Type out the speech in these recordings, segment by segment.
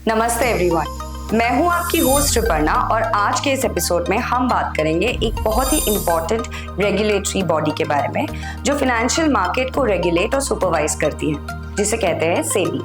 नमस्ते एवरीवन, मैं हूं आपकी होस्ट रिपर्णा और आज के इस एपिसोड में हम बात करेंगे एक बहुत ही इम्पोर्टेंट रेगुलेटरी बॉडी के बारे में जो फाइनेंशियल मार्केट को रेगुलेट और सुपरवाइज करती है, जिसे कहते हैं सेबी।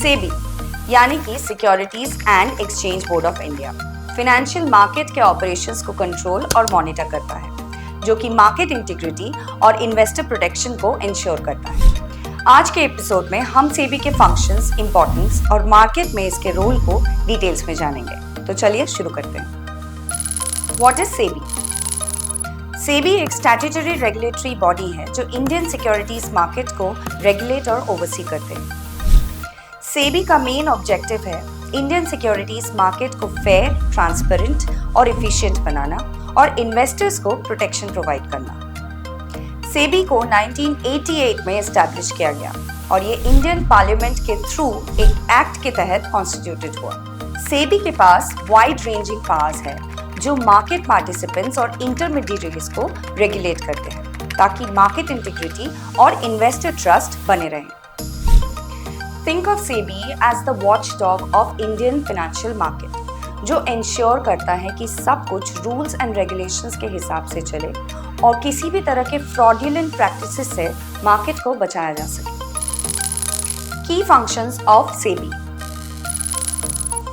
सेबी यानी कि securities and exchange board of India financial market के ऑपरेशंस को कंट्रोल और मॉनिटर करता है, जो कि मार्केट इंटीग्रिटी और इन्वेस्टर प्रोटेक्शन को इंश्योर करता है। आज के एपिसोड में हम सेबी के फंक्शंस, इंपॉर्टेंस और मार्केट में इसके रोल को डिटेल्स में जानेंगे। तो चलिए शुरू करते हैं। What is SEBI? सेबी एक स्टैट्यूटरी रेगुलेटरी बॉडी है जो इंडियन सिक्योरिटीज मार्केट को रेगुलेट और ओवरसी करते हैं। सेबी का मेन ऑब्जेक्टिव है इंडियन सिक्योरिटीज मार्केट को फेयर, ट्रांसपेरेंट और एफिशिएंट बनाना और इन्वेस्टर्स को प्रोटेक्शन प्रोवाइड करना। सेबी को 1988 में एस्टैब्लिश किया गया और ये इंडियन पार्लियामेंट के थ्रू एक एक्ट के तहत कॉन्स्टिट्यूटेड हुआ। सेबी के पास वाइड रेंजिंग पावर्स है जो मार्केट पार्टिसिपेंट्स और इंटरमीडिएटरीज को रेगुलेट करते हैं ताकि मार्केट इंटीग्रिटी और इन्वेस्टर ट्रस्ट बने रहें। Think of SEBI as the watchdog of Indian financial market, जो इंश्योर करता है कि सब कुछ रूल्स एंड रेगुलेशंस के हिसाब से चले और किसी भी तरह के फ्रॉडुलेंट प्रैक्टिसेस से मार्केट को बचाया जा सके। की फंक्शंस ऑफ सेबी।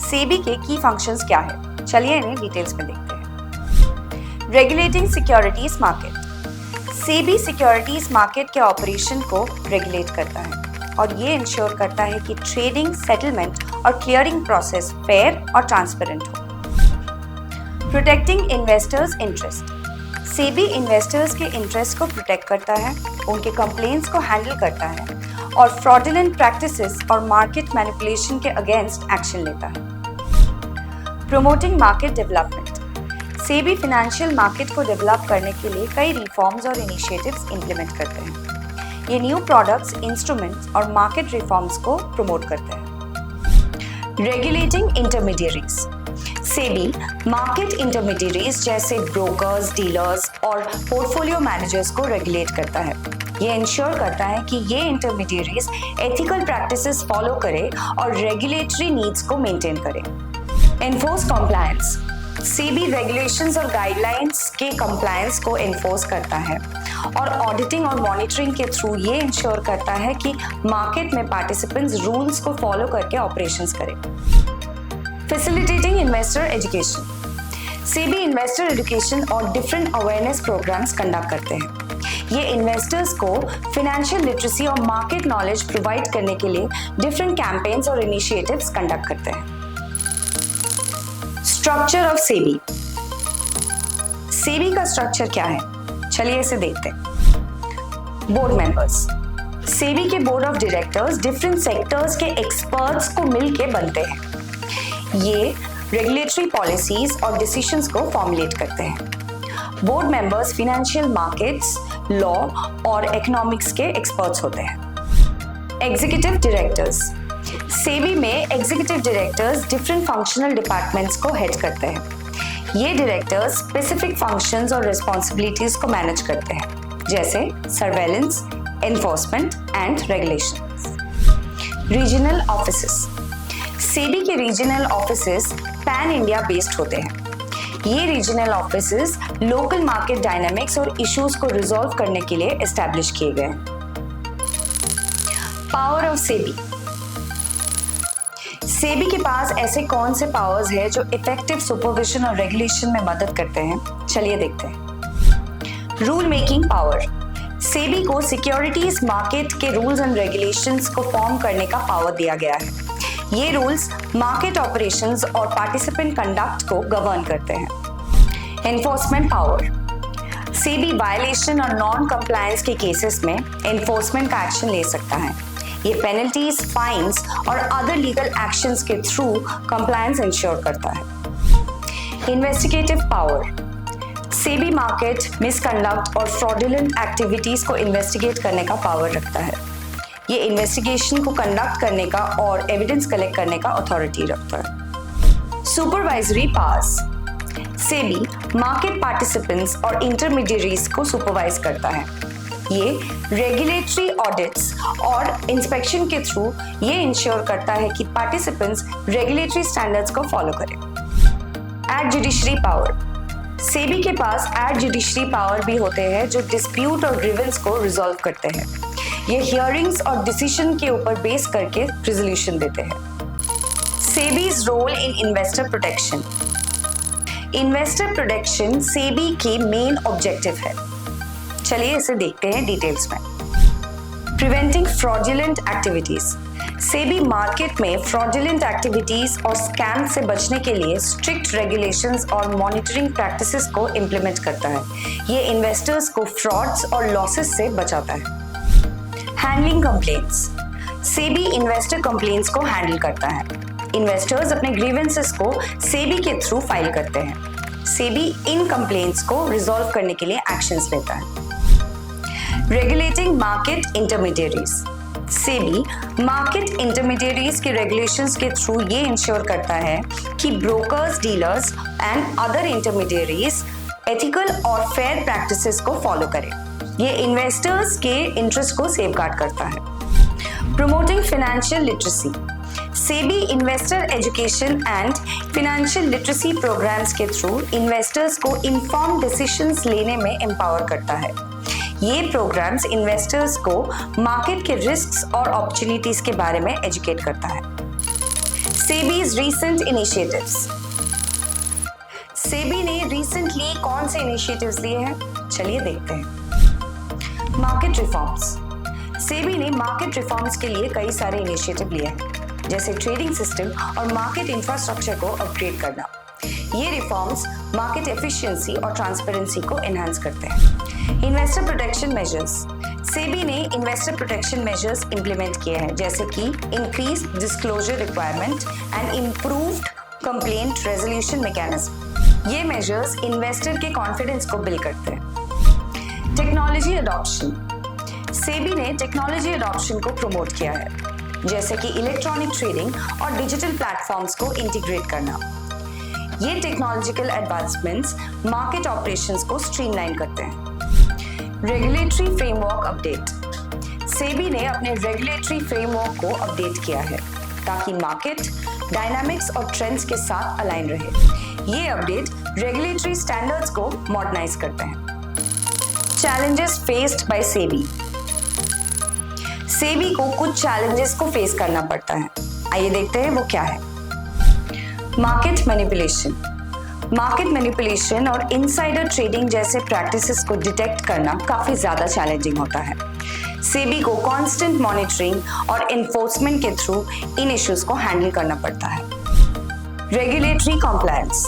सेबी के की फंक्शंस क्या है? चलिए इन्हें डिटेल्स में देखते हैं। Regulating securities market. SEBI securities market के ऑपरेशन को रेगुलेट करता है और ये इंश्योर करता है कि ट्रेडिंग, सेटलमेंट और क्लियरिंग प्रोसेस फेयर और ट्रांसपेरेंट हो। Protecting investors interest. SEBI investors के इंटरेस्ट को प्रोटेक्ट करता है, उनके कंप्लेंट्स को हैंडल करता है और फ्रॉडुलेंट प्रैक्टिसेस और मार्केट मैनिपुलेशन के अगेंस्ट एक्शन लेता है। Promoting market development. SEBI financial market को डेवलप करने के लिए कई रिफॉर्म्स और इनिशिएटिव्स इंप्लीमेंट करते हैं। ये न्यू प्रोडक्ट्स, इंस्ट्रूमेंट्स और मार्केट रिफॉर्म्स को प्रमोट करते हैं। रेगुलेटिंग इंटरमीडिएरीज। सेबी मार्केट इंटरमीडिएरीज जैसे ब्रोकर्स, डीलर्स और पोर्टफोलियो मैनेजर्स को रेगुलेट करता है। ये इंश्योर करता है कि ये इंटरमीडिएरीज एथिकल प्रैक्टिसेस फॉलो करें और रेगुलेटरी नीड्स को मेंटेन करें। Enforce compliance. सेबी रेगुलेशंस और गाइडलाइंस के कंप्लायंस को एनफोर्स करता है और ऑडिटिंग और मॉनिटरिंग के थ्रू ये इंश्योर करता है कि मार्केट में पार्टिसिपेंट्स रूल्स को फॉलो करके ऑपरेशंस करें। Facilitating investor education. SEBI investor education और डिफरेंट अवेयरनेस प्रोग्राम्स कंडक्ट करते हैं। ये इन्वेस्टर्स को फाइनेंशियल लिटरेसी और मार्केट नॉलेज प्रोवाइड करने के लिए डिफरेंट कैंपेन्स और इनिशिएटिव्स कंडक्ट करते हैं। Structure of SEBI. सेबी का स्ट्रक्चर क्या है? चलिए इसे देखते हैं। Board members. सेबी के board of directors different sectors के एक्सपर्ट्स को मिलके बनते हैं। ये रेगुलेटरी पॉलिसीज और डिसीजंस को फॉर्मुलेट करते हैं। Board members financial markets, law और इकोनॉमिक्स के एक्सपर्ट्स होते हैं। Executive directors. सेबी में executive directors different functional departments को हेड करते हैं। ये डायरेक्टर्स स्पेसिफिक फंक्शंस और रिस्पॉन्सिबिलिटीज को मैनेज करते हैं, जैसे surveillance, enforcement and regulations. Regional offices. SEBI के regional offices pan India based होते हैं। ये regional offices local market dynamics और इश्यूज को रिजॉल्व करने के लिए एस्टैब्लिश किए गए। Power of SEBI. सेबी के पास ऐसे कौन से पावर्स हैं जो इफेक्टिव सुपरविजन और रेगुलेशन में मदद करते हैं? चलिए देखते हैं। Rule making power. सेबी को सिक्योरिटीज मार्केट के रूल्स एंड रेगुलेशंस को फॉर्म करने का पावर दिया गया है। ये रूल्स मार्केट ऑपरेशंस और पार्टिसिपेंट कंडक्ट को गवर्न करते हैं। Enforcement power. सेबी वायलेशन और नॉन कंप्लायंस के केसेस में एनफोर्समेंट का एक्शन ले सकता है। ये पेनल्टीज, फाइन्स और अदर लीगल एक्शंस के थ्रू कंप्लायंस इंश्योर करता है। Investigative power. SEBI market misconduct और फ्रॉडुलेंट एक्टिविटीज को इन्वेस्टिगेट करने का पावर रखता है। ये इन्वेस्टिगेशन को कंडक्ट करने का और एविडेंस कलेक्ट करने का अथॉरिटी रखता है। Supervisory powers. SEBI market participants और इंटरमीडिएरीज को सुपरवाइज करता है। ये रेगुलेटरी ऑडिट्स और इंस्पेक्शन के थ्रू ये इंश्योर करता है कि पार्टिसिपेंट्स रेगुलेटरी स्टैंडर्ड्स को फॉलो करें। एड जुडिशरी पावर, सेबी के पास एड जुडिशरी पावर भी होते हैं जो डिस्प्यूट और ग्रीवेंस को रिजॉल्व करते हैं। ये हियरिंग्स और डिसीजन के ऊपर बेस करके रेजोल्यूशन देते हैं। SEBI's role in investor protection, investor protection SEBI की मेन ऑब्जेक्टिव है। चलिए इसे देखते हैं डिटेल्स में। Preventing fraudulent activities, SEBI market में फ्रॉडुलेंट एक्टिविटीज और स्कैम से बचने के लिए स्ट्रिक्ट रेगुलेशंस और मॉनिटरिंग प्रैक्टिसेस को इम्प्लीमेंट करता है। ये इन्वेस्टर्स को फ्रॉड्स और लॉसेस से बचाता है। Handling complaints, SEBI investor complaints को हैंडल करता है। इन्वेस्टर्स अपने ग्रीवेंसेस को सेबी के थ्रू फाइल करते हैं। सेबी इन कंप्लेंट्स को रिजॉल्व करने के लिए एक्शंस लेता है। Regulating market intermediaries, SEBI market intermediaries के रेगुलेशंस के थ्रू ये इंश्योर करता है कि brokers, dealers and other intermediaries ethical और फेयर प्रैक्टिसेस को फॉलो करें। ये इन्वेस्टर्स के इंटरेस्ट को सेफगार्ड करता है। Promoting financial literacy, SEBI investor education and financial literacy programmes के थ्रू इन्वेस्टर्स को इन्फॉर्म डिसीजंस लेने में एम्पावर करता है। ये प्रोग्राम्स इन्वेस्टर्स को मार्केट के रिस्क्स और अपॉर्चुनिटीज के बारे में एजुकेट करता है। सेबीज रीसेंट इनिशिएटिव्स, सेबी ने रिसेंटली कौन से इनिशिएटिव्स लिए हैं, चलिए देखते हैं। मार्केट रिफॉर्म्स, सेबी ने मार्केट रिफॉर्म्स के लिए कई सारे इनिशिएटिव लिए हैं, जैसे ट्रेडिंग सिस्टम और मार्केट इंफ्रास्ट्रक्चर को अपग्रेड करना। ये रिफॉर्म्स मार्केट एफिशिएंसी और ट्रांसपेरेंसी को एनहांस करते हैं। इन्वेस्टर प्रोटेक्शन मेजर्स, सेबी ने इन्वेस्टर प्रोटेक्शन मेजर्स इंप्लीमेंट किए हैं, जैसे कि increase disclosure requirement and improved complaint resolution mechanism. ये मेजर्स इन्वेस्टर के कॉन्फिडेंस को बिल्ड करते हैं। टेक्नोलॉजी अडॉप्शन, सेबी ने टेक्नोलॉजी अडॉप्शन को प्रमोट किया है, जैसे कि इलेक्ट्रॉनिक ट्रेडिंग और डिजिटल प्लेटफॉर्म्स को इंटीग्रेट करना। ये टेक्नोलॉजिकल एडवांसमेंट्स मार्केट ऑपरेशंस को स्ट्रीमलाइन करते हैं। रेगुलेटरी फ्रेमवर्क अपडेट, सेबी ने अपने रेगुलेटरी फ्रेमवर्क को अपडेट किया है ताकि मार्केट डायनामिक्स और ट्रेंड्स के साथ अलाइन रहे। ये अपडेट रेगुलेटरी स्टैंडर्ड्स को मॉडर्नाइज करते हैं। Challenges faced by SEBI, SEBI को कुछ चैलेंजेस को फेस करना पड़ता है। आइए देखते हैं वो क्या है। मार्केट मैनिपुलेशन, मार्केट मैनिपुलेशन और इनसाइडर ट्रेडिंग जैसे प्रैक्टिसेस को डिटेक्ट करना काफी ज्यादा चैलेंजिंग होता है। सेबी को कांस्टेंट मॉनिटरिंग और एनफोर्समेंट के थ्रू इन इश्यूज को हैंडल करना पड़ता है। रेगुलेटरी कॉम्प्लायंस,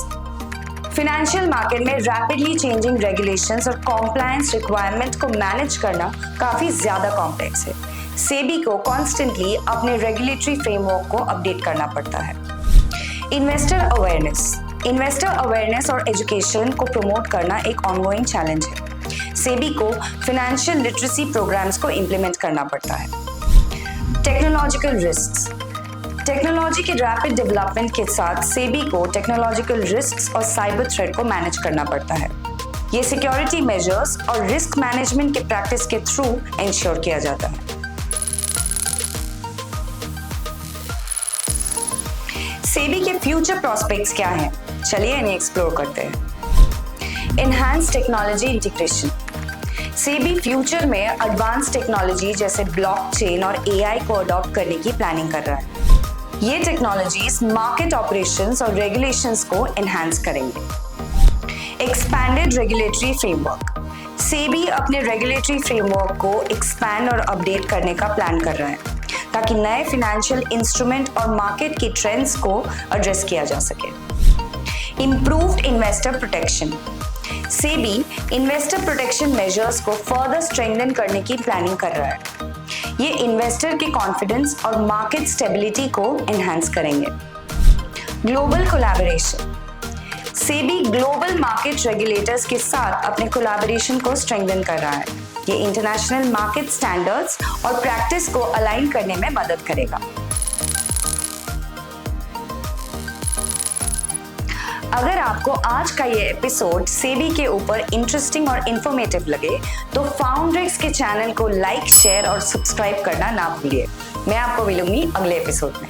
फाइनेंशियल मार्केट में रैपिडली चेंजिंग रेगुलेशंस और कॉम्प्लायंस रिक्वायरमेंट को मैनेज करना काफी ज्यादा कॉम्प्लेक्स है। सेबी को कॉन्स्टेंटली अपने रेगुलेटरी फ्रेमवर्क को अपडेट करना पड़ता है। इन्वेस्टर अवेयरनेस, इन्वेस्टर अवेयरनेस और एजुकेशन को प्रमोट करना एक ऑनगोइंग चैलेंज है। सेबी को फाइनेंशियल लिटरेसी प्रोग्राम्स को इंप्लीमेंट करना पड़ता है। टेक्नोलॉजिकल रिस्क्स, टेक्नोलॉजी के रैपिड डेवलपमेंट के साथ सेबी को टेक्नोलॉजिकल रिस्क्स और साइबर थ्रेट को मैनेज करना पड़ता है। ये सिक्योरिटी मेजर्स और रिस्क मैनेजमेंट के प्रैक्टिस के थ्रू इंश्योर किया जाता है। सेबी के फ्यूचर प्रोस्पेक्ट्स क्या हैं? चलिए इन्हें एक्सप्लोर करते हैं। Enhance technology integration, SEBI future में एडवांस टेक्नोलॉजी जैसे ब्लॉकचेन और एआई को अडॉप्ट करने की प्लानिंग कर रहा है। ये टेक्नोलॉजीज मार्केट ऑपरेशंस और रेगुलेशंस को एनहांस करेंगे। एक्सपैंडेड रेगुलेटरी फ्रेमवर्क, सेबी अपने रेगुलेटरी फ्रेमवर्क को एक्सपैंड और अपडेट करने का प्लान कर रहा है ताकि नए फाइनेंशियल इंस्ट्रूमेंट और मार्केट की ट्रेंड्स को एड्रेस किया जा सके। Improved investor protection, SEBI investor protection measures को फर्दर स्ट्रेंथन करने की प्लानिंग कर रहा है। ये इन्वेस्टर के कॉन्फिडेंस और मार्केट स्टेबिलिटी को एनहांस करेंगे। Global collaboration, SEBI global market regulators के साथ अपने कोलैबोरेशन को स्ट्रेंथन कर रहा है। ये इंटरनेशनल मार्केट स्टैंडर्ड्स और प्रैक्टिस को अलाइन करने में मदद करेगा। अगर आपको आज का ये एपिसोड सेबी के ऊपर इंटरेस्टिंग और इंफॉर्मेटिव लगे तो फाउंड्रेक्स के चैनल को लाइक, शेयर और सब्सक्राइब करना ना भूलिए। मैं आपको मिलूंगी अगले एपिसोड में।